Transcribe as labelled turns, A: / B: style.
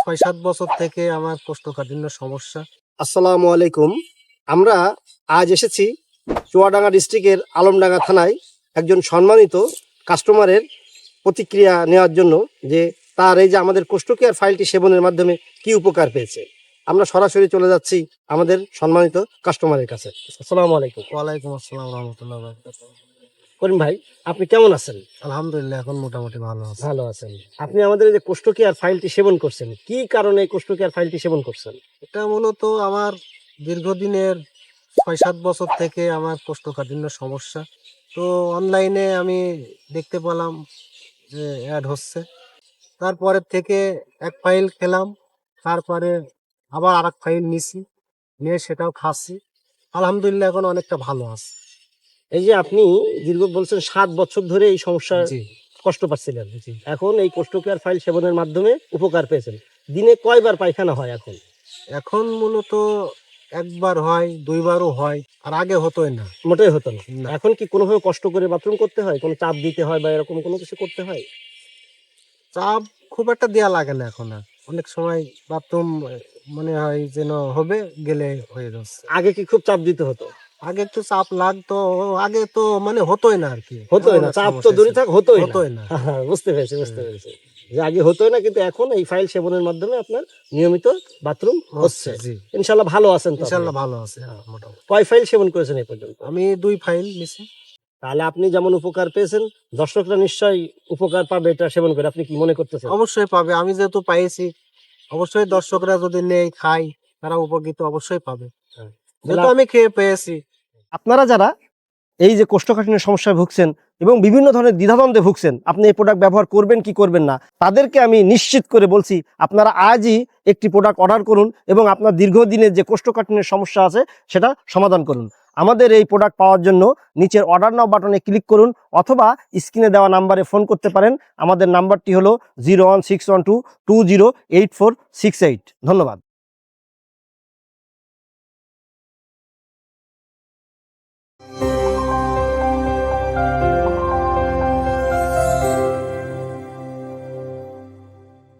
A: 6-7 বছর থেকে আমার কোষ্ঠকাঠিন্য সমস্যা।
B: আসসালামু আলাইকুম। আমরা আজ এসেছি চুয়াডাঙ্গা ডিস্ট্রিক্টের আলমডাঙ্গা থানায় একজন সম্মানিত কাস্টমারের প্রতিক্রিয়া নেওয়ার জন্য, যে তার এই যে আমাদের কোষ্ঠ কেয়ার ফাইলটি সেবনের মাধ্যমে কি উপকার পেয়েছে। আমরা সরাসরি চলে যাচ্ছি আমাদের সম্মানিত কাস্টমারের কাছে। আসসালামু আলাইকুম।
A: ওয়ালাইকুম আসসালাম রহমতুল্লাহ বারাকাতুহু।
B: করিম ভাই, আপনি কেমন আছেন?
A: আলহামদুলিল্লাহ এখন মোটামুটি ভালো আছে।
B: ভালো আছেন। আপনি আমাদের এই যে কোষ্ঠ কেয়ার ফাইলটি সেবন করছেন, কি কারণে এই কোষ্ঠ কেয়ার ফাইলটি সেবন করছেন?
A: এটা মূলত আমার দীর্ঘদিনের 6-7 বছর থেকে আমার কোষ্ঠকাঠিন্য সমস্যা। তো অনলাইনে আমি দেখতে পেলাম যে অ্যাড হচ্ছে, তারপরের থেকে এক ফাইল খেলাম, তারপরে আবার আরেক ফাইল নিছি, নিয়ে সেটাও খাচ্ছি। আলহামদুলিল্লাহ এখন অনেকটা ভালো আছে।
B: এই যে আপনি দীর্ঘ বলছেন 7 বছর ধরে এই সমস্যার
A: জি
B: কষ্ট পাচ্ছিলেন,
A: জি।
B: এখন এই কোষ্ঠ কেয়ার ফাইল সেবনের মাধ্যমে উপকার পেয়েছেন। দিনে কয়বার পায়খানা হয় এখন?
A: এখন মূলত একবার হয়, দুইবারও হয়, আর আগে হতোই না।
B: মোটেই হতো না।
A: না।
B: এখন কি কোনোভাবে কষ্ট করে বাথরুম করতে হয়, কোনো চাপ দিতে হয় বা এরকম কোনো কিছু করতে হয়?
A: চাপ খুব একটা দেয়া লাগে না এখন আর। অনেক সময় বাথরুম মনে হয় যেন হবে, গেলে হয়ে যাচ্ছে।
B: আগে কি খুব চাপ দিতে হতো?
A: আগে একটু চাপ লাগতো, আগে তো মানে হতোই না আর কি।
B: হতোই না,
A: এমন এক
B: চাপ তো
A: সমস্যা
B: দূরে
A: ছিল।
B: থাক, হতোই না।
A: হতোই না।
B: হ্যাঁ, বুঝতে পেরেছি, বুঝতে পেরেছি। যে আগে হতোই না, কিন্তু এখন এই ফাইল সেবনের মাধ্যমে আপনার নিয়মিত বাথরুম হচ্ছে।
A: জি।
B: ইনশাল্লাহ ভালো আছেন তো আপনি?
A: ইনশাল্লাহ ভালো আছে মোটামুটি।
B: কয় ফাইল সেবন করেছেন এই পর্যন্ত?
A: আমি 2 ফাইল নিছি।
B: তাহলে আপনি যেমন উপকার পেয়েছেন, দর্শকরা নিশ্চয়ই উপকার পাবে এটা সেবন করে। আপনি কি মনে করতেছেন?
A: অবশ্যই পাবে। আমি যেহেতু পাইছি, অবশ্যই দর্শকরা যদি নেয়, খায়, তারা উপকৃত অবশ্যই পাবে।
B: হ্যাঁ।
A: যেহেতু আমি খেয়ে পেয়েছি।
B: আপনারা যারা এই যে কোষ্ঠকাঠিন্যের সমস্যায় ভুগছেন এবং বিভিন্ন ধরনের দ্বিধাদ্বন্দ্বে ভুগছেন, আপনি এই প্রোডাক্ট ব্যবহার করবেন কি করবেন না, তাদেরকে আমি নিশ্চিত করে বলছি আপনারা আজই একটি প্রোডাক্ট অর্ডার করুন এবং আপনার দীর্ঘদিনের যে কোষ্ঠকাঠিন্যের সমস্যা আছে সেটা সমাধান করুন। আমাদের এই প্রোডাক্ট পাওয়ার জন্য নিচের অর্ডার নাও বাটনে ক্লিক করুন অথবা স্ক্রিনে দেওয়া নাম্বারে ফোন করতে পারেন। আমাদের নাম্বারটি হলো 01612208468। ধন্যবাদ।